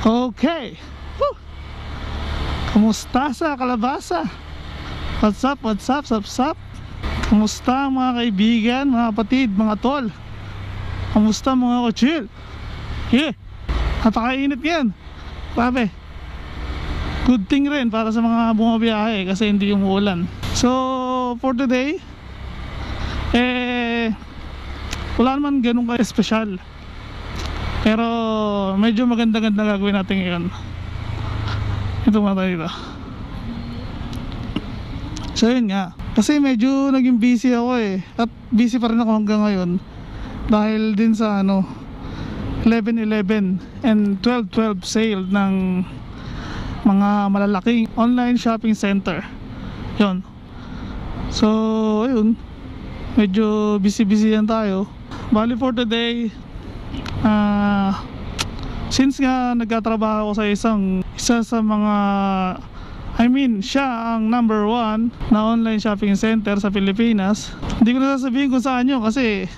Okay. Woo! Kamusta sa Kalabasa? What's up, what's up, what's up? Kamusta mga kaibigan, mga kapatid, mga tol? Kamusta mga kochil? Yeah. Napakainit yan. Grabe. Good thing rin para sa mga bumabiyahe kasi hindi umuulan. So for today, wala naman ganun ka-espesyal. Pero medyo maganda-ganda gagawin natin ngayon. Ito mga tayo dito. So yun nga, kasi medyo naging busy ako at busy pa rin ako hanggang ngayon. Dahil din sa 11/11 and 12/12 sale ng mga malalaking online shopping center. Yun. So ayun, medyo busy yan tayo. Bali for today, since nga nagtatrabaho ako sa isa sa mga, siya ang number 1 na online shopping center sa Pilipinas. Hindi ko na sasabihin kung saan yun kasi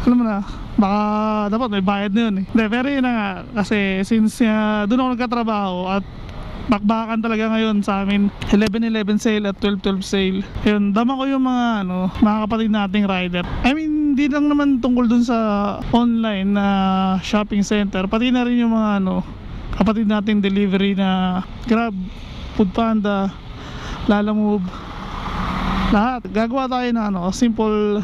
alam mo na, baka dapat may bayad na yun Hindi, pero yun na nga, kasi since doon ako nagkatrabaho at bakbakan talaga ngayon sa amin 11/11 sale at 12/12 sale. Yun, dama ko yung mga kapatid nating rider. Hindi lang naman tungkol dun sa online na shopping center, pati na rin yung mga kapatid nating delivery na Grab, Foodpanda, Lalamove, lahat. Gagawa tayo na simple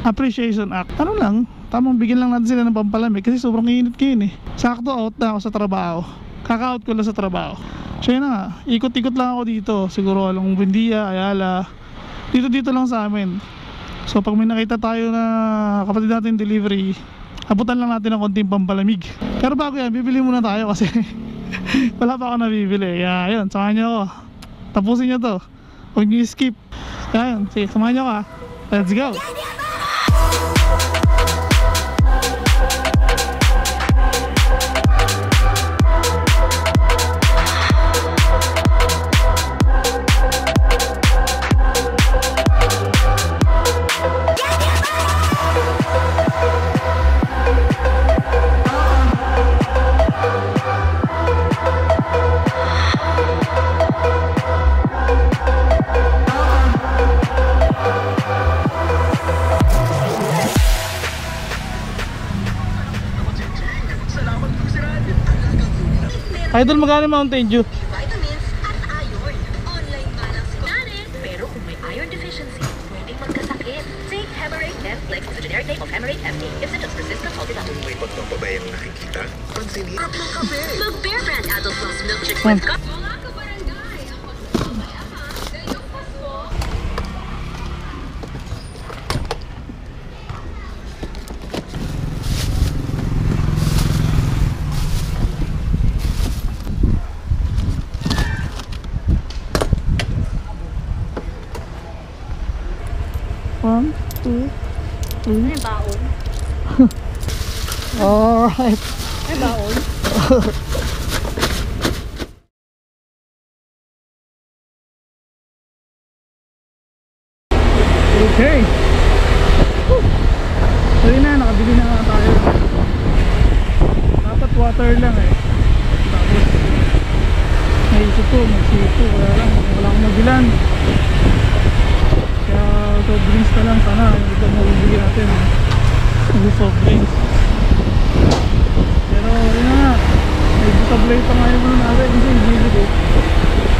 appreciation act. Tamang bigyan lang natin sila ng pampalamig kasi sobrang init ngayon Sakto out na ako sa trabaho. Kaka-out ko lang sa trabaho. So yun na nga, ikot-ikot lang ako dito. Siguro along Buendia, Ayala, dito lang sa amin. So pag may nakita tayo na kapatid natin delivery, abutan lang natin ng konting pampalamig. Pero bago yan, bibili muna tayo kasi wala pa ako nabibili. Kaya yun, samahan nyo ako. Tapusin nyo to, huwag nyo skip. Kaya yun, sige, samahan nyo ako. Let's go! Idol, magkano Mountain Dew? Vitamins at iron. Online balance ko. Pero kung may iron deficiency, pwedeng magkasakit. Take Hemerate F Flex is a generic name of Hemerate FA. If symptoms persist, consult your doctor. May pagpang babayang nakikita. Pansinin. Sarap ng kape. Mag-Bear Brand Adult Plus Milkshake with coffee. Mga kabarangay, ang pagpapayaman, ngayong Pasko. One, two, three. May baon. Alright. May baon. Okay. So yun na, nakabili na nga tayo. Dapat water lang Tapos naisip ko, magsipo. Wala akong mabilan. Kaya soft drinks na lang sana. Ito mabibigyan natin. Yung soft drinks. Pero yun na nga, may butablay pa nga yung natin. Kasi hindi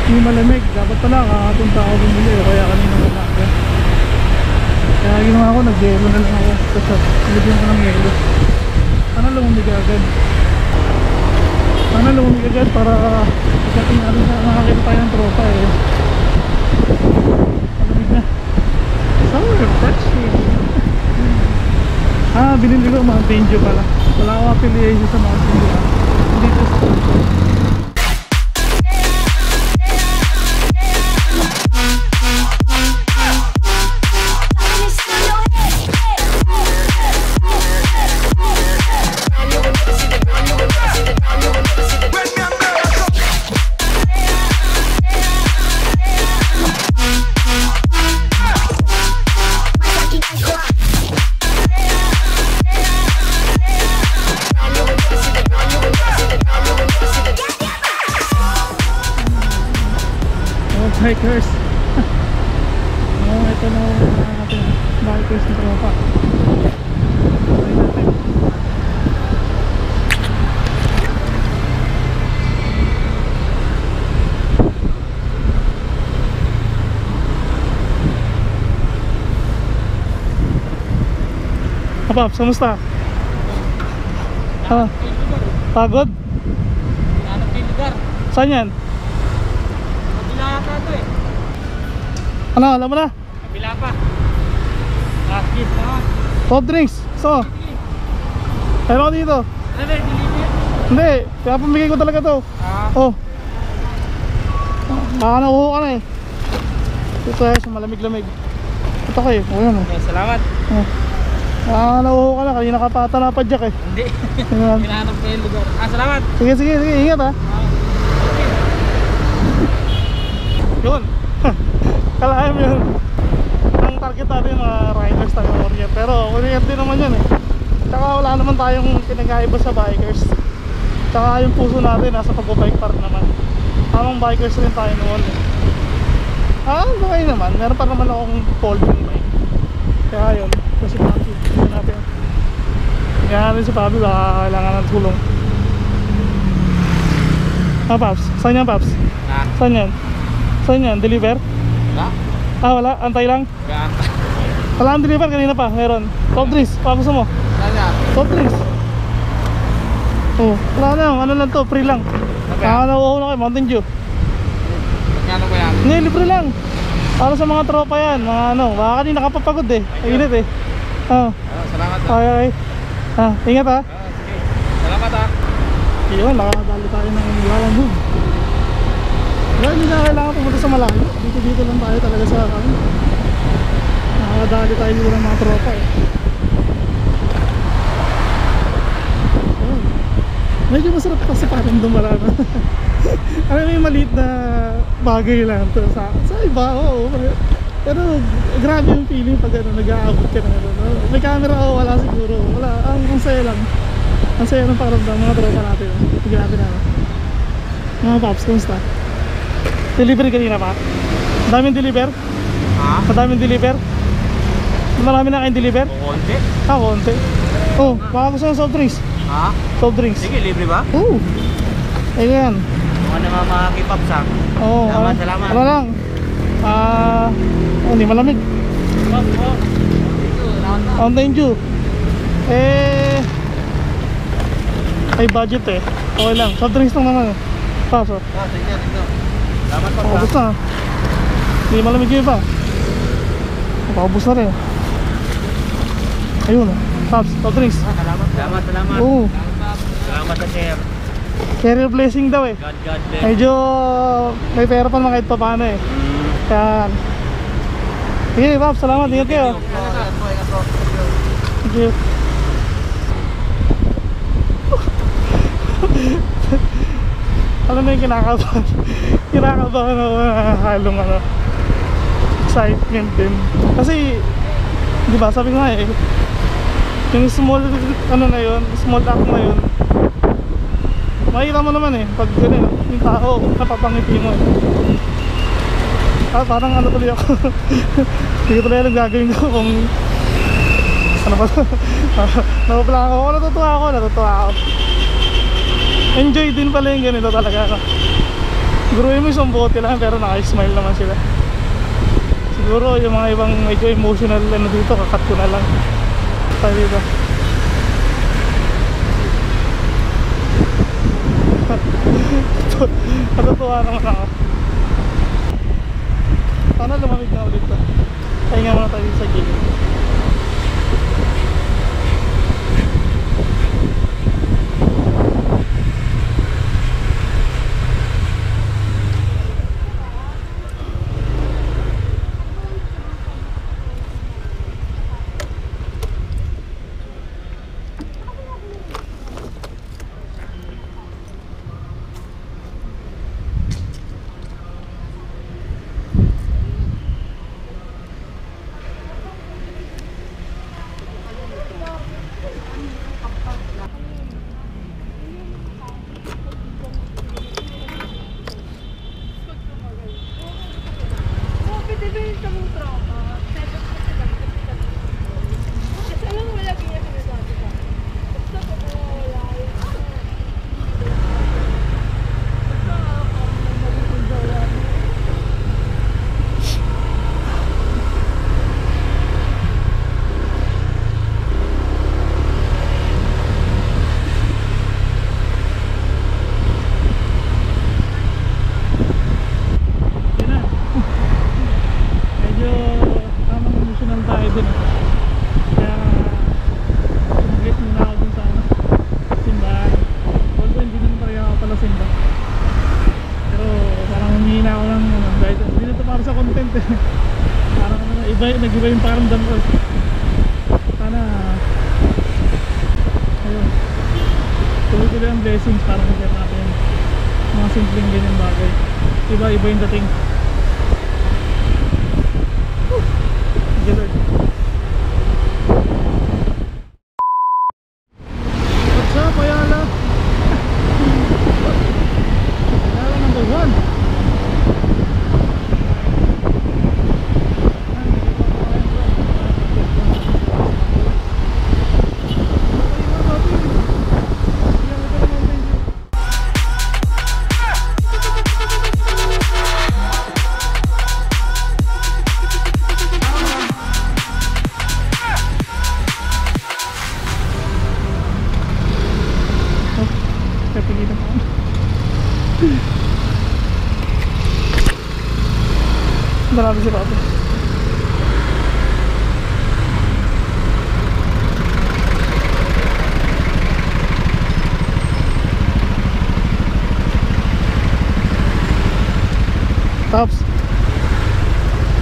hindi malamig. Dapat pala kakapunta ako bumili o kaya kanina umaga. Kaya ginawa ko, nag-yelo na lang ako sa shop. Nilagyan ko ng yelo. Sana lumamig agad. Sana lumamig agad para pagdating natin na makakita tayo ng tropa malamig na. So refreshing. Binili ko Mountain Dew pala. Wala akong affiliation sa Mountain Dew dito sa sponsor. bikers. Ito na natin bikers na tropa. Try natin. Paps, kamusta? Pagod? Hanap yung lugar. Saan yan? Kabila yata ito eh. Ano, alam mo na? Kabila pa. Yes, tama. Soft drinks, so pero ako dito. Ano ba, deliver? Hindi, kaya pamigay ko talaga to. Oh. Baka nauho ka na eh. Ito tayo sa malamig-lamig. Ito kayo, o yan Okay, salamat. oh. Nauho ka na, kanina ka pa talapadyak eh. Hindi. Ayan. Hinahanap ko yung lugar. Salamat. Sige, sige, sige, ingat ha. Yun. Kalahin mo yun. Ang target natin mga riders tayo orient. Pero orient din naman yun eh. Tsaka wala naman tayong pinag-aiba sa bikers. Tsaka yung puso natin nasa pag-bike park naman. Tamang bikers rin tayo noon eh. Okay naman. Meron pa naman akong folding bike. Kaya yun. Kasi Papi, yun natin. Kaya natin si Papi, baka kailangan ng tulong. Paps? Saan yan, Paps? Saan yan? Saan yan? Deliver? Wala? Wala? Antay lang? Gaan. Wala ang deliver, kanina pa, meron. Soft drinks, pa gusto mo? Saan yan? Soft drinks. Wala na yung, ano lang to, free lang. Nauuho na kayo, Mountain Dew. Magkano ba yan? Hindi, libre lang. Para sa mga tropa yan, mga ano, baka kanina kapapagod eh. Init eh. Salamat ha. Okay. Ingat ha. Sige. Salamat ha. Yun, nakakadali tayo ng lalamove. Kaya hindi na kailangan pumunta sa malayo. Dito lang tayo talaga sa akin. Nakakadali tayo dito ng mga tropa eh. Ayun. Medyo masarap kasi parang dumaraan. Ano may maliit na bagay lang to sa iba, oo. Pero grabe yung feeling pag ano, nag-aabot ka na ano. May camera o wala siguro. Wala, ang saya lang. Ang saya ng pakiramdam mga tropa natin. Tignan natin ano. Mga Paps, kumusta? Delivery kanina pa? Daming deliver? Ha? Madaming deliver? Marami na kayong deliver? Konti? Konti. Baka gusto ng soft drinks? Ha? Soft drinks? Sige, libre ba? Ayan. Mga naman mga kipaps ha. Salamat, salamat. Ano lang? Hindi malamig. Mountain Dew. Ay budget eh. Okay lang. Soft drinks lang naman eh. Paso. Sige. Salamat pa. Pakabos na. Hindi malamig yun pa. Pakabos na rin. Ayun. Paps, soft drinks. Salamat. Oo. Salamat sa sir. Carrier blessing daw eh. God bless. Medyo may pera pa naman kahit pa paano eh. Yan. Sige, Paps, salamat. Ingat kayo. Thank you. Alam mo yung kinakabahan. Kinakabahan ako na halong ano, excitement din. Kasi, di ba, sabi ko nga eh, yung small, ano na yun, small act na yun, makikita mo naman eh, pag gano'n, yung tao, napapangiti mo eh. Parang ano tuloy ako. Hindi ko tuloy alam gagawin ko kung ano ba. Napapala ako, natutuwa ako. Enjoy din pala yung ganito talaga. Siguro yung isang bote lang pero naka-smile naman sila. Siguro yung mga ibang medyo emotional ano dito, kakat ko na lang. Tayo dito. Natutuwa naman ako. Sana lumamig na ulit to. Pahinga muna tayo sa gilid. nag-iba yung pakiramdam ko. Sana ayun, tuloy-tuloy ang blessings para magkaya natin mga simpleng ganyan bagay. Iba yung dating. Thank you, Lord. What's up, Ayala? Ayala number 1. Marami si Papa. Paps,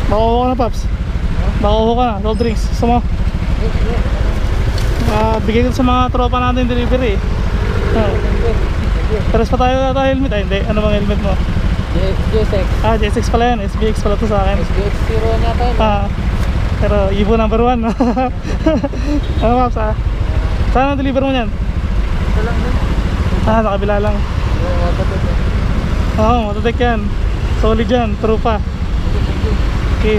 makuha ka na, Paps. Makuha ka na, cold drinks. Gusto mo? Bigay ko sa mga tropa natin delivery. Pares pa tayo helmet. Ay hindi, ano bang helmet mo? GSX. GSX pala yan, SBX pala to sa akin. SBX 0 niya tayo. Pero Evo number 1. Ano, Paps, saan ang deliver mo yan? Ito lang din. Sa kabila lang. Oo, matatek yan. Solid yan, trupa. Okay.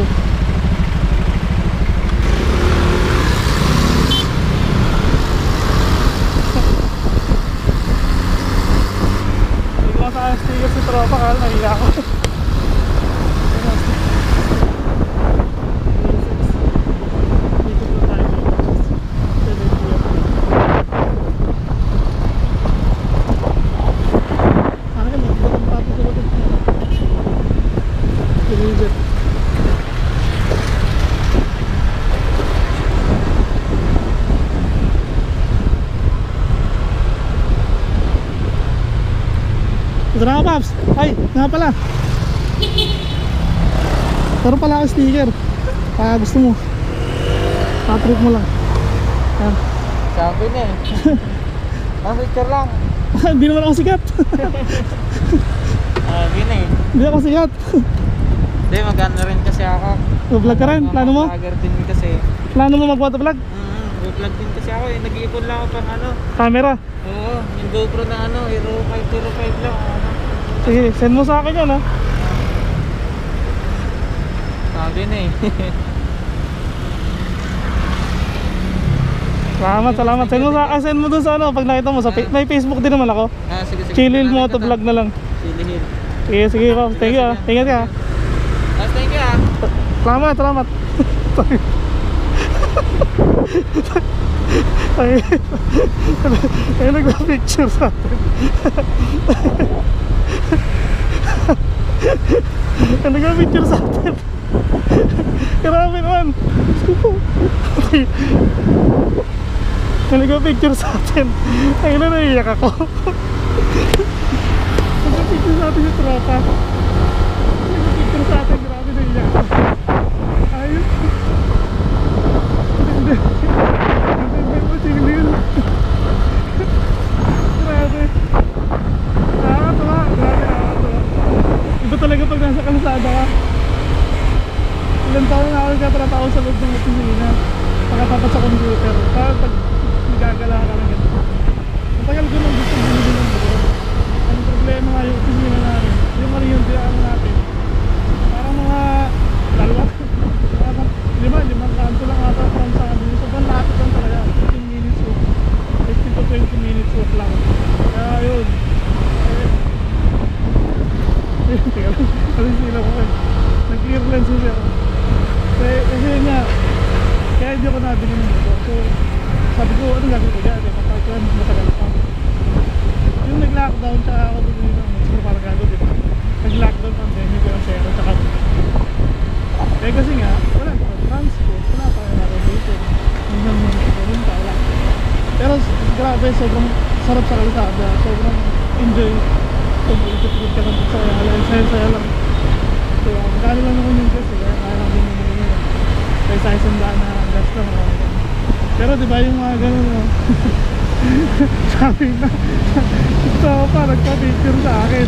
Hindi ko sa sticker si tropa, kala nahiya ako. Ito na ka, Paps. Ay, nga pala. Pero pala ako sticker. Gusto mo. Patrick mo lang. Yan. Sabi na eh. Ang picture lang. Hindi naman ako sikat. Sabi na eh. Hindi ako sikat. Hindi, mag-ano rin kasi ako. Vlog ka rin? Plano mo? Vlogger din kasi. Plano mo mag-motovlog? Vlog din kasi ako eh. Nag-iipon lang ako pang ano. Camera? Oo, yung GoPro na ano, Hero 505 lang. Sige, send mo sa akin yan, ha. Sabi na eh. Salamat. Send mo dun sa ano, pag nakita mo sa may Facebook din naman ako. Sige. Chillil motovlog na lang. Chillil. Sige, Paps. Thank you, ha. Ingat ka, ha. Thank you ah. Salamat. Ay, nagpa-picture sa atin. Ay, nagpa-picture sa atin. Grabe naman. Ay, nagpa-picture sa atin. Ay, naiiyak ako. Nagpa-picture sa atin yung tropa. Nagpa-picture sa atin. Grabe, naiiyak ako. Ayos. Hindi. Tingin. Grabe. Nakakatawa. Iba talaga pag nasa kalsada ka. Ilang taon na ako nagkatratao sa loob ng opisina. Nakatapat sa computer. Pag nagagala ka lang ganito. Matagal ko nang gusto bumili ng buko. Ang problema nga yung opisina namin. Yung mariyon diyan natin. Parang mga dalawa. Limang kanto lang ata from sa amin. Sobrang lapit lang talaga. 15 minutes walk. 15 to 20 minutes walk lang. Kaya yun. Teka lang. Kasi sila ko eh. Nag-clear lens siya. Kasi nga, kaya hindi ako nabili ng ito. So, sabi ko, anong gagawin ko dyan? Matagal mas matagal pa. Yung nag-lockdown, tsaka ako bumili ng siguro parang gagawin, diba? Nag-lockdown pandemic ko yung zero, tsaka eh kasi nga, wala pa transport, wala pa yung narabitin. Minsan mo pumunta, wala. Pero grabe, sobrang sarap sa kalsada, sobrang enjoy. Tumulipit-lipit ka lang sa saya lang. So, magkano lang naman yung guys, kaya kaya lang din yung mga Kaysa isang daan na gas lang. Pero diba yung mga ganun, no? Sabi na, ito pa, nagpa-picture sa akin.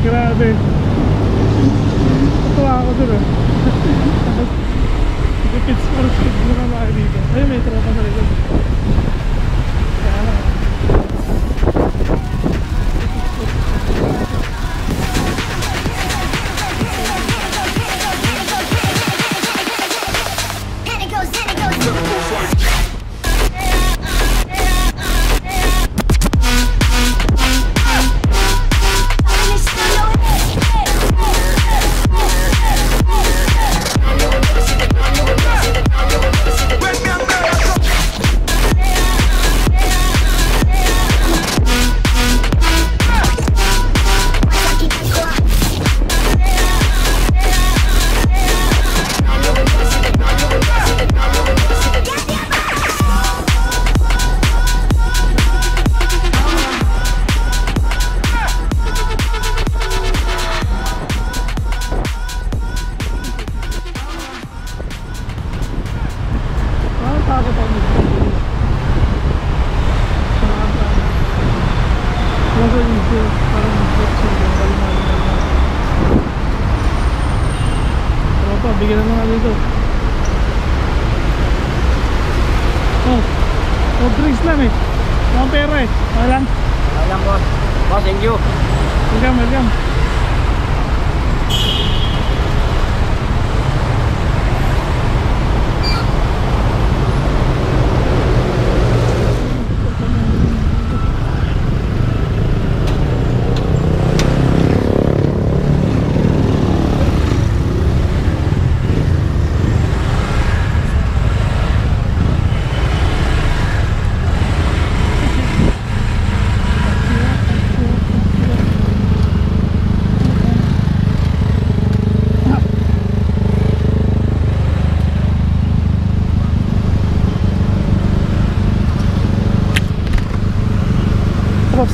Grabe. Natuwa ako dun, eh. Nag-pits for speed mo na mga dito. Ayun, may tropa sa likod. Kaya lang. Bigyan na mga dito. Oh, drinks lang eh. Mga pera eh. Alam. Alam ko. Boss, thank you. Welcome.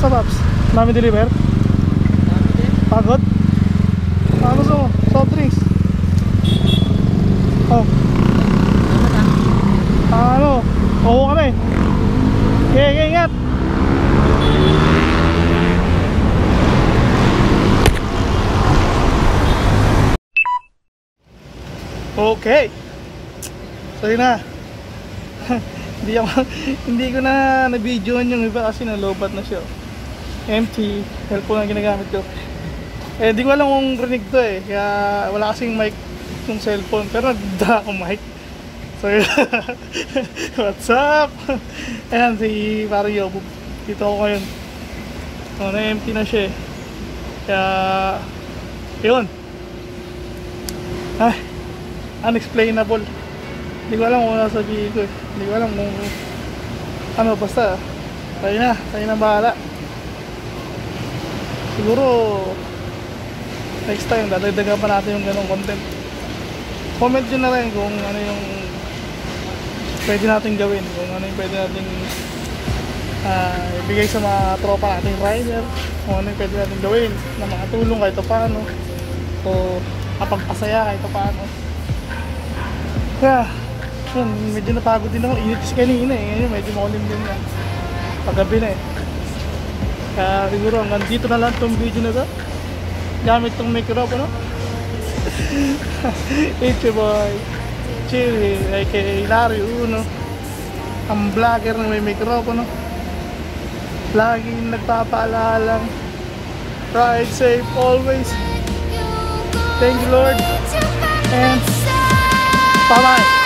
Paps, namin deliver? Pagod? Ano gusto mo? Soft drinks? Oh. Ano? Oo ka na eh. Okay, ingat. Okay. So yun na. Hindi ko na na-videoan yung iba kasi nalobat na siya. Empty, cellphone ang ginagamit ko. Eh di ko alam kung rinig to eh. Kaya wala kasing mic yung cellphone. Pero nagda akong mic. So what's up? Ayan si Mario. Dito ako ngayon. So na-empty na siya eh. Kaya yun. Ay, unexplainable. Hindi ko alam kung ano sabihin ko eh. Hindi ko alam kung ano, basta tayo na bahala. Siguro next time dadagdagan pa natin yung ganong content. Comment nyo na rin kung ano yung pwede natin gawin, kung ano yung pwede natin ibigay sa mga tropa nating rider, kung ano yung pwede natin gawin na makatulong kahit paano o kapagpasaya kahit paano. Kaya yun, medyo napagod din ako. Init kasi kanina eh. Ngayon medyo makulim din na. Paggabi na eh. Kaya siguro hanggang dito na lang itong video na to. Gamit itong microphone, no? It's your boy Chili, aka Larry Uno. Ang vlogger na may microphone, no? Laging nagpapaalala. Ride safe always. Thank you Lord. And bye bye.